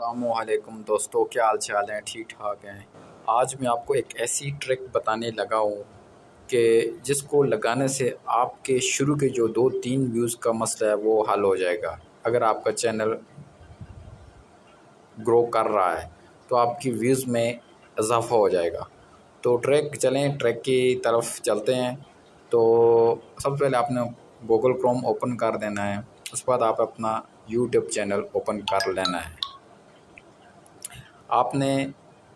السلام علیکم دوستو، کیا حال چال ہیں؟ ٹھیک ٹھاک ہیں؟ آج میں آپ کو ایک ایسی ٹرک بتانے لگا ہوں کہ جس کو لگانے سے آپ کے شروع کے جو 2-3 ویوز کا مسئلہ ہے وہ حل ہو جائے گا۔ اگر آپ کا چینل گرو کر رہا ہے تو آپ کی ویوز میں اضافہ ہو جائے گا۔ تو ٹریک کی طرف چلتے ہیں۔ تو سب سے پہلے آپ نے گوگل کروم اوپن کر دینا ہے، اس کے بعد آپ اپنا یوٹیوب چینل اوپن کر لینا ہے۔ آپ نے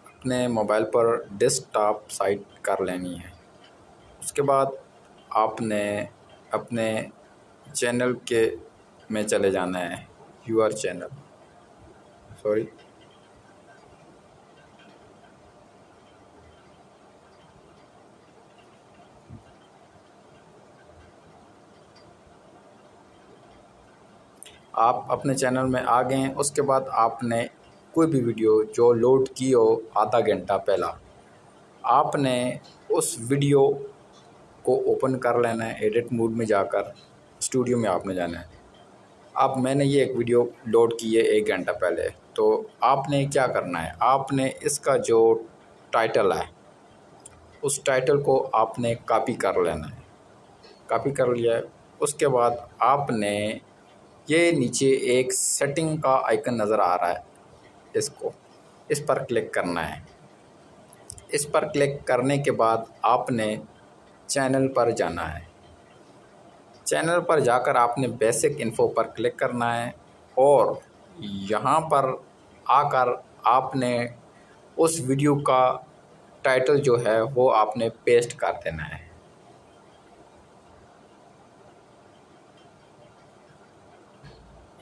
اپنے موبائل پر ڈیسک ٹاپ سائٹ کر لینی ہے۔ اس کے بعد آپ نے اپنے چینل میں چلے جانا ہے، یور چینل آپ اپنے چینل میں آ گئے ہیں۔ اس کے بعد آپ نے کوئی بھی ویڈیو جو لوڈ کی ہو آدھا گھنٹہ پہلا، آپ نے اس ویڈیو کو اوپن کر لینا ہے۔ ایڈٹ موڈ میں جا کر اسٹوڈیو میں آپ نے جانا ہے۔ اب میں نے یہ ایک ویڈیو لوڈ کی ہے 1 گھنٹہ پہلے، تو آپ نے کیا کرنا ہے، آپ نے اس کا جو ٹائٹل ہے اس ٹائٹل کو آپ نے کاپی کر لینا ہے۔ کاپی کر لیا ہے، اس کے بعد آپ نے یہ نیچے ایک سیٹنگ کا آئیکن نظر آ رہا ہے، اس پر کلک کرنا ہے۔ اس پر کلک کرنے کے بعد آپ نے چینل پر جانا ہے۔ چینل پر جا کر آپ نے بیسک انفو پر کلک کرنا ہے، اور یہاں پر آ کر آپ نے اس ویڈیو کا ٹائٹل جو ہے وہ آپ نے پیسٹ کر دینا ہے۔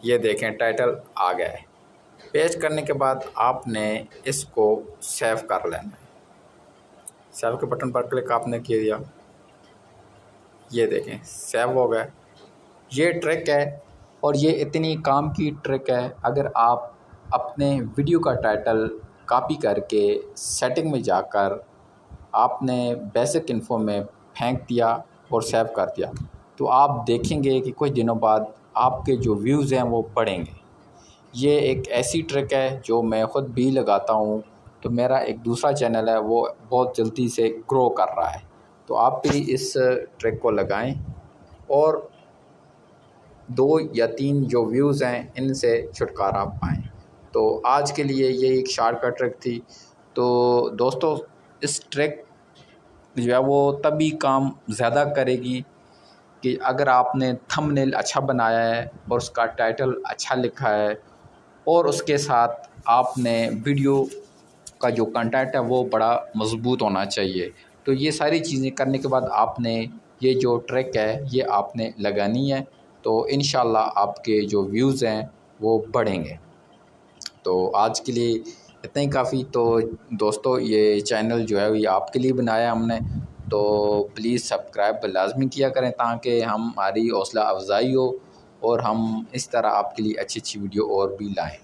یہ دیکھیں ٹائٹل آ گیا ہے۔ پیسٹ کرنے کے بعد آپ نے اس کو سیو کر لینا ہے۔ سیو کے بٹن پر کلک آپ نے کیا، یہ دیکھیں سیو ہو گیا۔ یہ ٹرک ہے، اور یہ اتنی کام کی ٹرک ہے۔ اگر آپ اپنے ویڈیو کا ٹائٹل کاپی کر کے سیٹنگ میں جا کر آپ نے بیسک انفو میں پھینک دیا اور سیو کر دیا، تو آپ دیکھیں گے کہ کچھ دنوں بعد آپ کے جو ویوز ہیں وہ بڑھیں گے۔ یہ ایک ایسی ٹرک ہے جو میں خود بھی لگاتا ہوں، تو میرا ایک دوسرا چینل ہے وہ بہت جلدی سے گرو کر رہا ہے۔ تو آپ بھی اس ٹرک کو لگائیں اور 2 یا 3 جو ویوز ہیں ان سے چھٹکارا پائیں۔ تو آج کے لیے یہ ایک شارٹ کٹ ٹرک تھی۔ تو دوستو، اس ٹرک جو ہے وہ تبھی کام زیادہ کرے گی کہ اگر آپ نے تھمب نیل اچھا بنایا ہے اور اس کا ٹائٹل اچھا لکھا ہے، اور اس کے ساتھ آپ نے ویڈیو کا جو کنٹینٹ ہے وہ بڑا مضبوط ہونا چاہیے۔ تو یہ ساری چیزیں کرنے کے بعد آپ نے یہ جو ٹرک ہے یہ آپ نے لگانی ہے، تو انشاءاللہ آپ کے جو ویوز ہیں وہ بڑھیں گے۔ تو آج کے لیے اتنا ہی کافی۔ تو دوستو، یہ چینل جو ہے یہ آپ کے لیے بنایا ہم نے، تو پلیز سبسکرائب لازمی کیا کریں تاکہ ہماری حوصلہ افزائی ہو اور ہم اس طرح آپ کے لیے اچھی ویڈیو اور بھی لائیں۔